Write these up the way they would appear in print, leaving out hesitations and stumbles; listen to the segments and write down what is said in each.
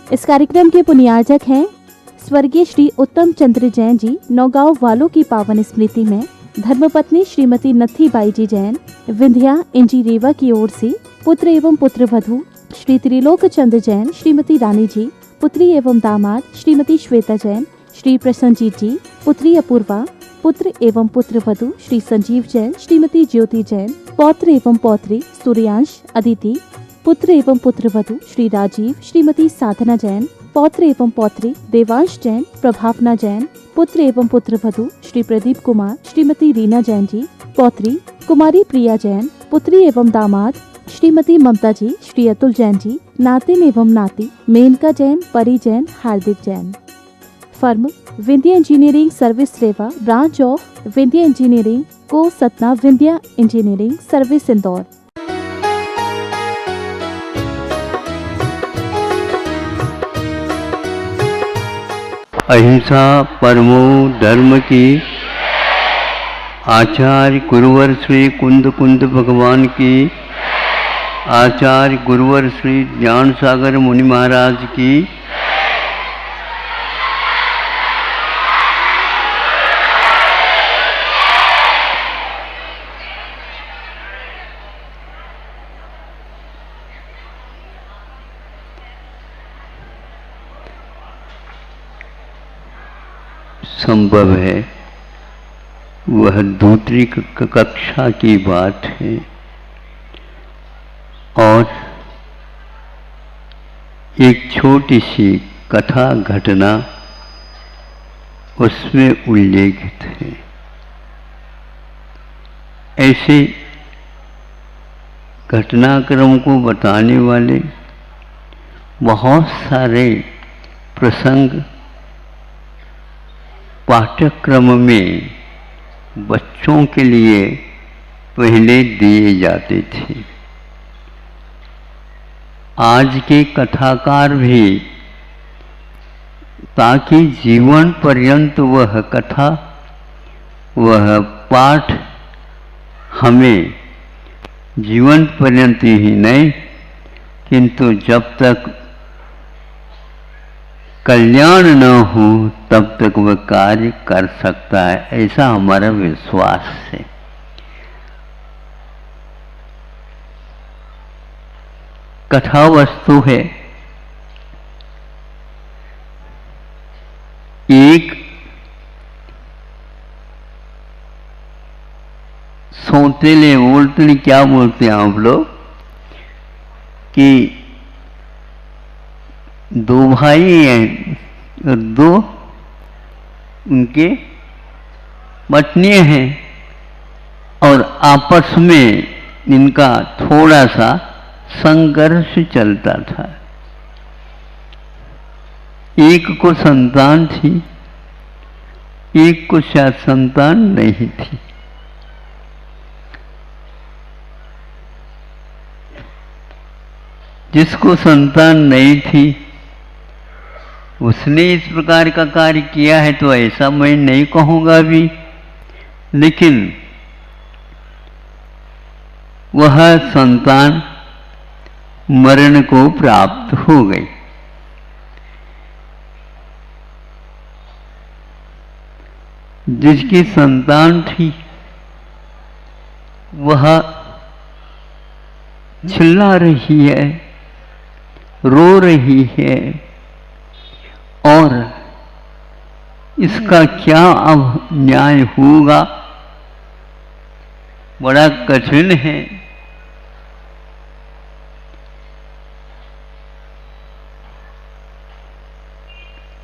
इस कार्यक्रम के पुण्यार्जक हैं स्वर्गीय श्री उत्तम चंद्र जैन जी। नौगांव वालों की पावन स्मृति में धर्मपत्नी श्रीमती नथी बाई जी जैन विंध्या इंजी रेवा की ओर से पुत्र एवं पुत्र वधू श्री त्रिलोक चंद्र जैन, श्रीमती रानी जी, पुत्री एवं दामाद श्रीमती श्वेता जैन, श्री प्रसन्नजीत जी, पुत्री अपूर्वा, पुत्र एवं पुत्र वधू श्री संजीव जैन, श्रीमती ज्योति जैन, पौत्र एवं पौत्री सूर्यांश, अदिति, पुत्र एवं पुत्र वधू श्री राजीव, श्रीमती साधना जैन, पौत्र एवं पौत्री देवांश जैन, प्रभावना जैन, पुत्र एवं पुत्र वधू श्री प्रदीप कुमार, श्रीमती रीना जैन जी, पौत्री कुमारी प्रिया जैन, पुत्री एवं दामाद श्रीमती ममता जी, श्री अतुल जैन जी, नातिन एवं नाती Menka Jain, Pari Jain, Hardik Jain. Firm Vindhya engineering service Rewa, branch of Vindhya engineering को सतना, विंध्या इंजीनियरिंग सर्विस इंदौर। अहिंसा परमो धर्म की आचार्य गुरुवर श्री कुंद कुंद भगवान की, आचार्य गुरुवर श्री ज्ञान सागर मुनि महाराज की, संभव है वह दूसरी कक्षा की बात है और एक छोटी सी कथा घटना उसमें उल्लेखित है। ऐसे घटनाक्रम को बताने वाले बहुत सारे प्रसंग पाठ्यक्रम में बच्चों के लिए पहले दिए जाते थे। आज के कथाकार भी ताकि जीवन पर्यंत वह कथा, वह पाठ हमें जीवन पर्यंत ही नहीं किंतु जब तक कल्याण न हो तब तक वह कार्य कर सकता है, ऐसा हमारा विश्वास है। कथा वस्तु है एक सौतेले बोलते क्या बोलते हैं आप लोग कि दो भाई हैं और दो उनके पत्नियां हैं और आपस में इनका थोड़ा सा संघर्ष चलता था। एक को संतान थी, एक को शायद संतान नहीं थी। जिसको संतान नहीं थी उसने इस प्रकार का कार्य किया है तो ऐसा मैं नहीं कहूँगा भी, लेकिन वह संतान मरण को प्राप्त हो गई। जिसकी संतान थी वह चिल्ला रही है, रो रही है और इसका क्या अब न्याय होगा, बड़ा कठिन है।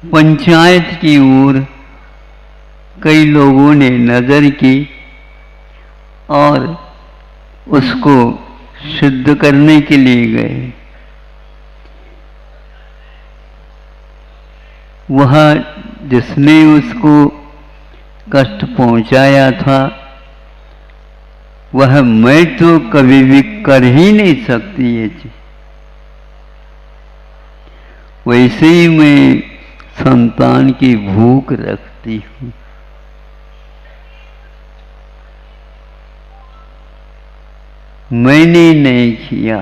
पंचायत की ओर कई लोगों ने नजर की और उसको सिद्ध करने के लिए गए। वह जिसने उसको कष्ट पहुंचाया था वह मैं तो कभी भी कर ही नहीं सकती ये चीज, वैसे ही मैं संतान की भूख रखती हूँ। मैंने नहीं किया,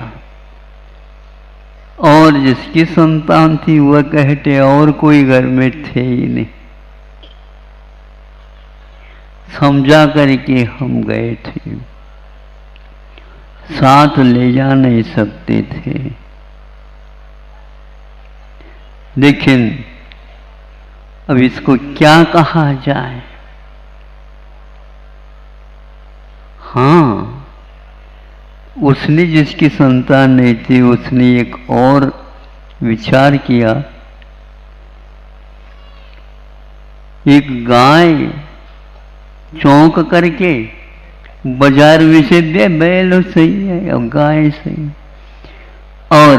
और जिसकी संतान थी वह कहते और कोई घर में थे ही नहीं। समझा करके हम गए थे, साथ ले जा नहीं सकते थे। लेकिन अब इसको क्या कहा जाए? हाँ, उसने जिसकी संतान नहीं थी उसने एक और विचार किया। एक गाय चौंक करके बाजार में से दे, बैल सही है और गाय सही, और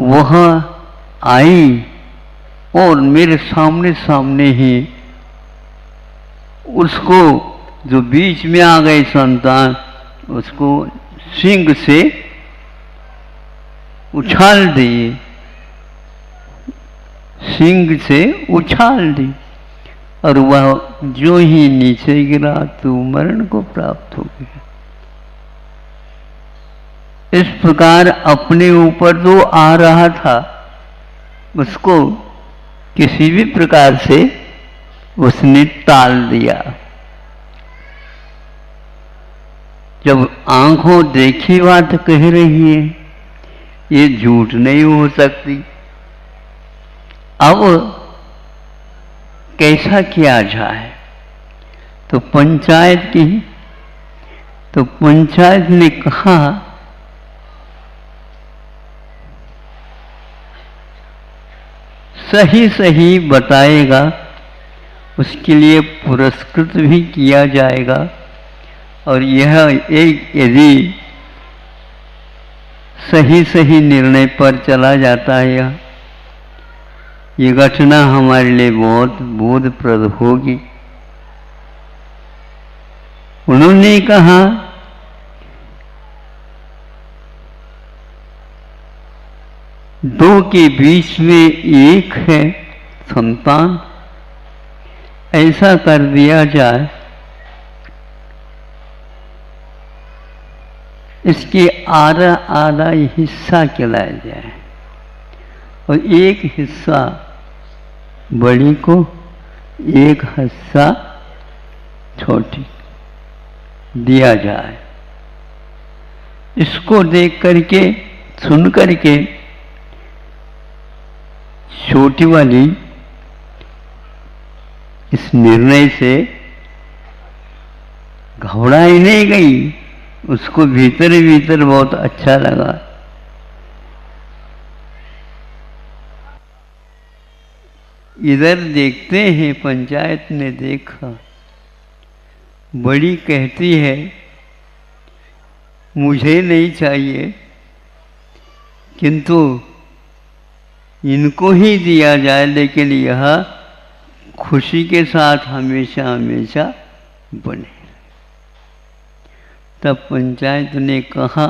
वह आई और मेरे सामने सामने ही उसको जो बीच में आ गई संतान, उसको सिंग से उछाल दी, सिंग से उछाल दी, और वह जो ही नीचे गिरा तो मरण को प्राप्त हो गया। इस प्रकार अपने ऊपर जो आ रहा था उसको किसी भी प्रकार से उसने टाल दिया। जब आंखों देखी बात कह रही है, ये झूठ नहीं हो सकती। अब कैसा किया जाए? तो पंचायत की, तो पंचायत ने कहा सही सही बताएगा, उसके लिए पुरस्कृत भी किया जाएगा। और यह एक यदि सही सही निर्णय पर चला जाता है, ये घटना हमारे लिए बहुत बोधप्रद होगी। उन्होंने कहा दो के बीच में एक है संतान, ऐसा कर दिया जाए, इसके आधा आधा हिस्सा खिलाया जाए और एक हिस्सा बड़ी को, एक हिस्सा छोटी दिया जाए। इसको देख करके, सुन करके छोटी वाली इस निर्णय से घबराई नहीं गई, उसको भीतर भीतर बहुत अच्छा लगा। इधर देखते हैं, पंचायत ने देखा, बड़ी कहती है मुझे नहीं चाहिए, किंतु इनको ही दिया जाए, लेकिन यह खुशी के साथ हमेशा हमेशा बने। तब पंचायत ने कहा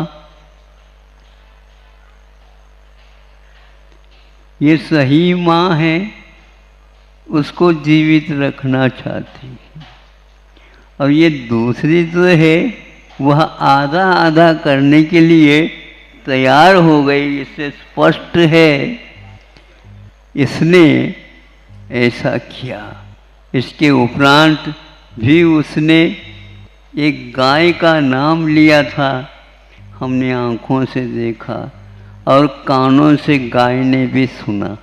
ये सही माँ है, उसको जीवित रखना चाहती है, और ये दूसरी जो है वह आधा आधा करने के लिए तैयार हो गई। इससे स्पष्ट है इसने ऐसा किया। इसके उपरांत भी उसने एक गाय का नाम लिया था, हमने आंखों से देखा और कानों से गाय ने भी सुना।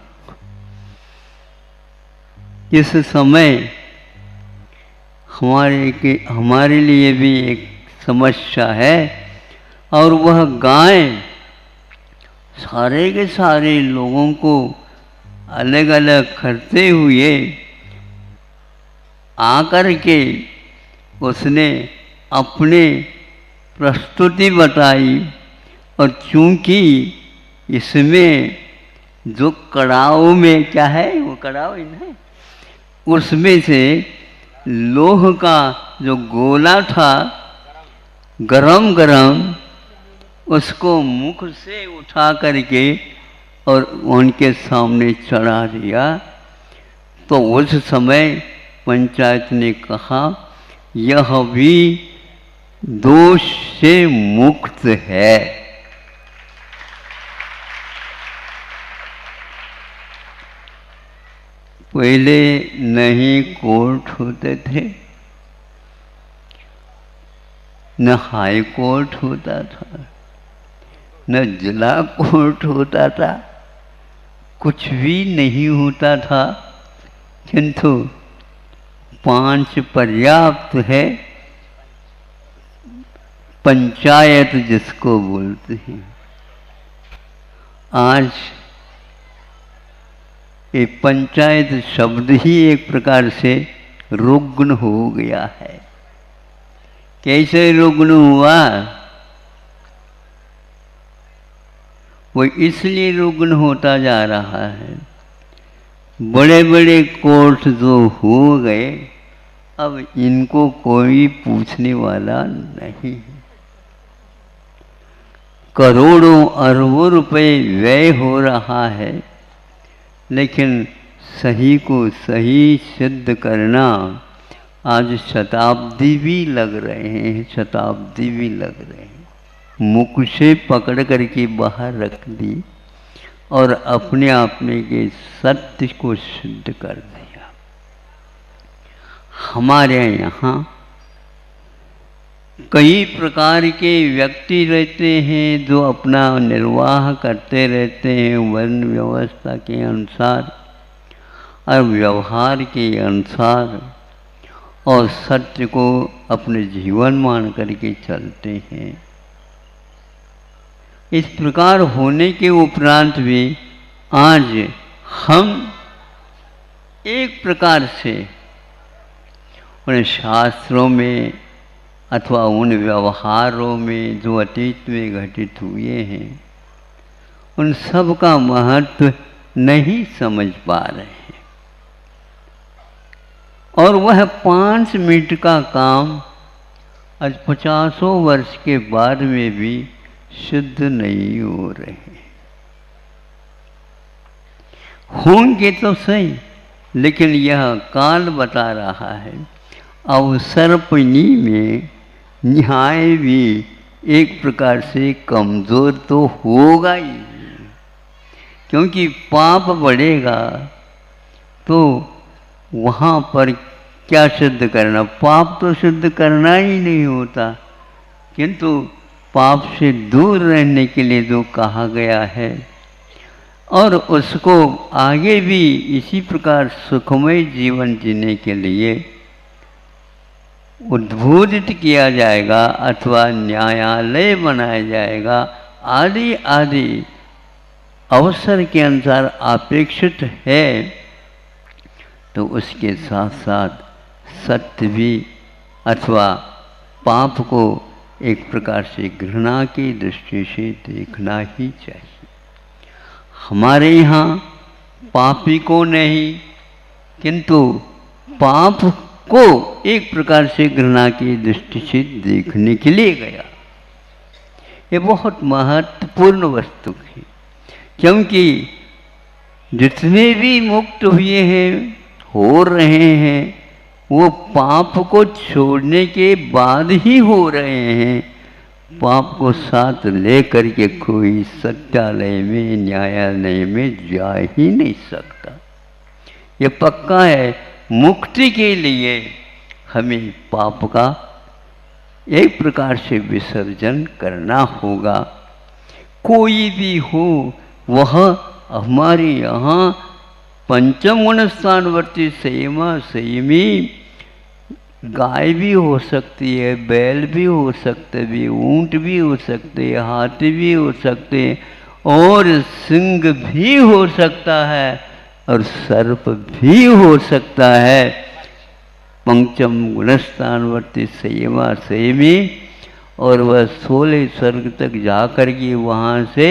इस समय हमारे लिए भी एक समस्या है, और वह गाय सारे के सारे लोगों को अलग अलग करते हुए आकर के उसने अपने प्रस्तुति बताई। और चूंकि इसमें जो कड़ाव में क्या है, वो कड़ाव ही है, उसमें से लोह का जो गोला था गरम गरम, उसको मुख से उठा करके और उनके सामने चढ़ा दिया। तो उस समय पंचायत ने कहा यह भी दोष से मुक्त है। पहले नहीं कोर्ट होते थे, न हाई कोर्ट होता था, न जिला कोर्ट होता था, कुछ भी नहीं होता था, किंतु 5 पर्याप्त है। पंचायत जिसको बोलते हैं, आज ये पंचायत शब्द ही एक प्रकार से रुग्ण हो गया है। कैसे रुग्ण हुआ? वो इसलिए रुग्ण होता जा रहा है, बड़े बड़े कोर्ट जो हो गए, अब इनको कोई पूछने वाला नहीं है। करोड़ों अरबों रुपए व्यय हो रहा है, लेकिन सही को सही सिद्ध करना आज शताब्दी भी लग रहे हैं, शताब्दी भी लग रहे हैं। मुख से पकड़ करके बाहर रख दी और अपने आप में के सत्य को सिद्ध कर दिया। हमारे यहाँ कई प्रकार के व्यक्ति रहते हैं जो अपना निर्वाह करते रहते हैं वर्ण व्यवस्था के अनुसार और व्यवहार के अनुसार, और सत्य को अपने जीवन मान करके चलते हैं। इस प्रकार होने के उपरांत भी आज हम एक प्रकार से उन शास्त्रों में अथवा उन व्यवहारों में जो अतीत में घटित हुए हैं, उन सब का महत्व नहीं समझ पा रहे हैं। और वह 5 मिनट का काम आज 50 वर्ष के बाद में भी सिद्ध नहीं हो रहे। होंगे तो सही, लेकिन यह काल बता रहा है अवसर्पणी में न्याय भी एक प्रकार से कमजोर तो होगा ही, क्योंकि पाप बढ़ेगा तो वहाँ पर क्या सिद्ध करना? पाप तो सिद्ध करना ही नहीं होता, किंतु पाप से दूर रहने के लिए जो कहा गया है और उसको आगे भी इसी प्रकार सुखमय जीवन जीने के लिए उद्बोधित किया जाएगा अथवा न्यायालय बनाया जाएगा, आदि आदि अवसर के अनुसार अपेक्षित है, तो उसके साथ साथ सत्य भी अथवा पाप को एक प्रकार से घृणा की दृष्टि से देखना ही चाहिए। हमारे यहाँ पापी को नहीं, किंतु पाप को एक प्रकार से घृणा की दृष्टि से देखने के लिए गया। ये बहुत महत्वपूर्ण वस्तु है, क्योंकि जितने भी मुक्त हुए हैं, हो रहे हैं, वो पाप को छोड़ने के बाद ही हो रहे हैं। पाप को साथ ले करके कोई सत्यालय में, न्यायालय में जा ही नहीं सकता। ये पक्का है। मुक्ति के लिए हमें पाप का एक प्रकार से विसर्जन करना होगा। कोई भी हो, वह हमारे यहाँ पंचम गुण स्थानवर्ती संयमा संयमी गाय भी हो सकती है, बैल भी हो सकते हैं, ऊंट भी हो सकते हैं, हाथी भी हो सकते हैं, और सिंह भी हो सकता है, और सर्प भी हो सकता है। पंचम गुणस्थानवर्ती संयमा संयमी, और वह 16 स्वर्ग तक जाकर के वहाँ से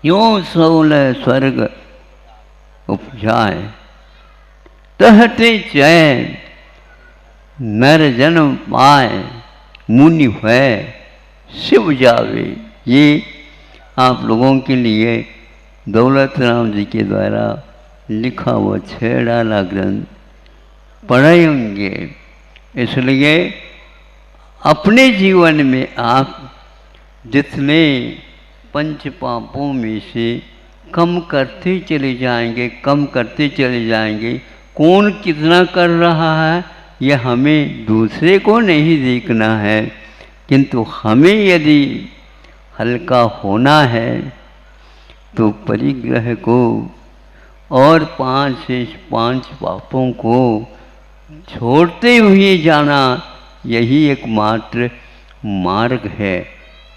यूँ 16 स्वर्ग उपजाए, तहते चैन नर जन्म पाए, मुनि है शिव जावे। ये आप लोगों के लिए दौलत राम जी के द्वारा लिखा हुआ 6 डाला ग्रंथ पढ़ेंगे। इसलिए अपने जीवन में आप जितने पंच पापों में से कम करते चले जाएंगे, कम करते चले जाएंगे। कौन कितना कर रहा है यह हमें दूसरे को नहीं देखना है, किंतु हमें यदि हल्का होना है तो परिग्रह को और 5 से 5 पापों को छोड़ते हुए जाना, यही एकमात्र मार्ग है।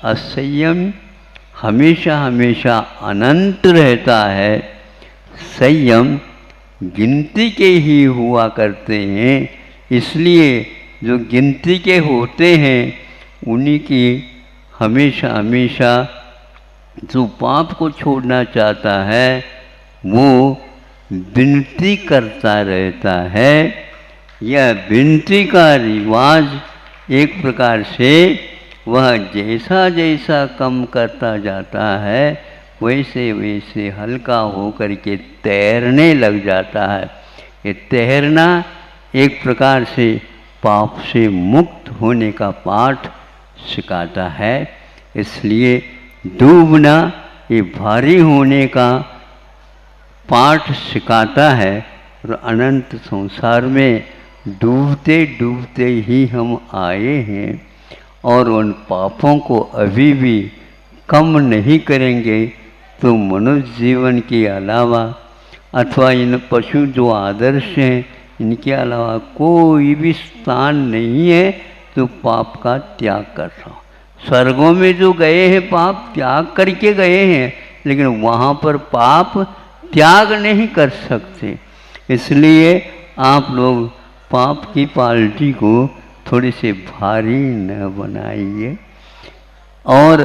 असंयम हमेशा हमेशा अनंत रहता है, संयम गिनती के ही हुआ करते हैं। इसलिए जो गिनती के होते हैं उन्हीं की हमेशा हमेशा जो पाप को छोड़ना चाहता है वो विनती करता रहता है। यह विनती का रिवाज एक प्रकार से वह जैसा जैसा कम करता जाता है वैसे वैसे हल्का होकर के तैरने लग जाता है। ये तैरना एक प्रकार से पाप से मुक्त होने का पाठ सिखाता है। इसलिए डूबना ये भारी होने का पाठ सिखाता है और अनंत संसार में डूबते डूबते ही हम आए हैं और उन पापों को अभी भी कम नहीं करेंगे तो मनुष्य जीवन के अलावा अथवा इन पशु जो आदर्श हैं इनके अलावा कोई भी स्थान नहीं है तो पाप का त्याग कर रहा हूँ। स्वर्गों में जो गए हैं पाप त्याग करके गए हैं, लेकिन वहाँ पर पाप त्याग नहीं कर सकते। इसलिए आप लोग पाप की पाल्टी को थोड़ी सी भारी न बनाइए और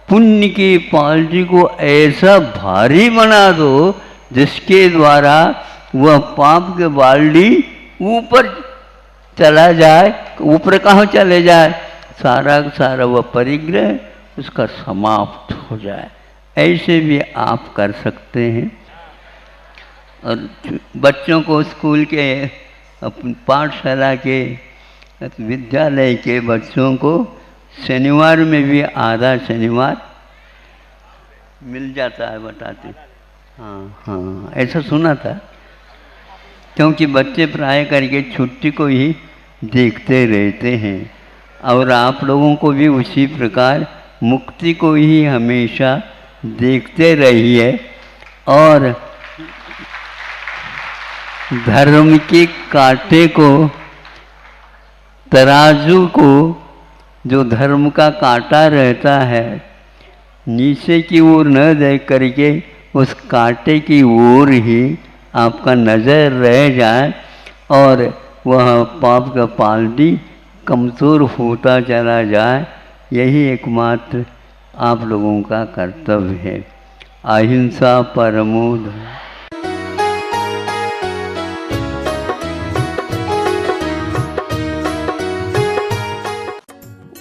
पुण्य की पाल्टी को ऐसा भारी बना दो जिसके द्वारा वह पाप के बाल्टी ऊपर चला जाए। ऊपर कहाँ चले जाए, सारा सारा वह परिग्रह उसका समाप्त हो जाए। ऐसे भी आप कर सकते हैं। और बच्चों को स्कूल के पाठशाला के विद्यालय के बच्चों को शनिवार में भी आधा शनिवार मिल जाता है, बताते। हाँ, ऐसा सुना था। क्योंकि बच्चे प्राय करके छुट्टी को ही देखते रहते हैं और आप लोगों को भी उसी प्रकार मुक्ति को ही हमेशा देखते रहिए और धर्म के कांटे को, तराजू को, जो धर्म का कांटा रहता है नीचे की ओर न देख करके उस कांटे की ओर ही आपका नज़र रह जाए और वह पाप का पाल्टी कमज़ोर होता चला जाए। यही एकमात्र आप लोगों का कर्तव्य है। अहिंसा परमो धर्मः।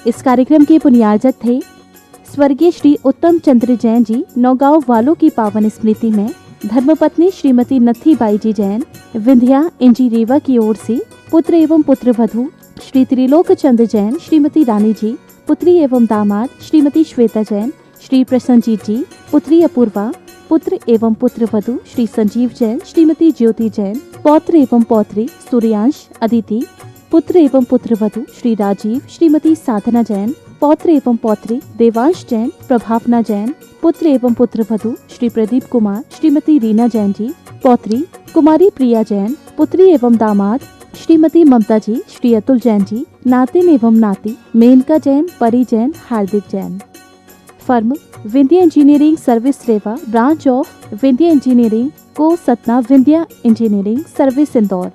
इस कार्यक्रम के पुण्यार्जक थे स्वर्गीय श्री उत्तम चंद्र जैन जी। नौगांव वालों की पावन स्मृति में धर्मपत्नी श्रीमती नत्थी बाई जी जैन विंध्या इंजी रेवा की ओर से पुत्र एवं पुत्र वधू श्री त्रिलोक चंद्र जैन, श्रीमती रानी जी, पुत्री एवं दामाद श्रीमती श्वेता जैन, श्री प्रसन्नजीत जी, पुत्री अपूर्वा, पुत्र एवं पुत्र वधू श्री संजीव जैन, श्रीमती ज्योति जैन, पौत्र एवं पौत्री सूर्यांश, अदिति, पुत्र एवं पुत्र वधू श्री राजीव, श्रीमती साधना जैन, पौत्र एवं पौत्री देवांश जैन, प्रभावना जैन, पुत्र एवं पुत्र वधू श्री प्रदीप कुमार, श्रीमती रीना जैन जी, पौत्री कुमारी प्रिया जैन, पुत्री एवं दामाद श्रीमती ममता जी, श्री अतुल जैन जी, नातिन एवं नाती Menka Jain, Pari Jain, Hardik Jain. Firm Vindhya engineering service Rewa, branch of Vindhya engineering को सतना, विंध्या इंजीनियरिंग सर्विस इंदौर।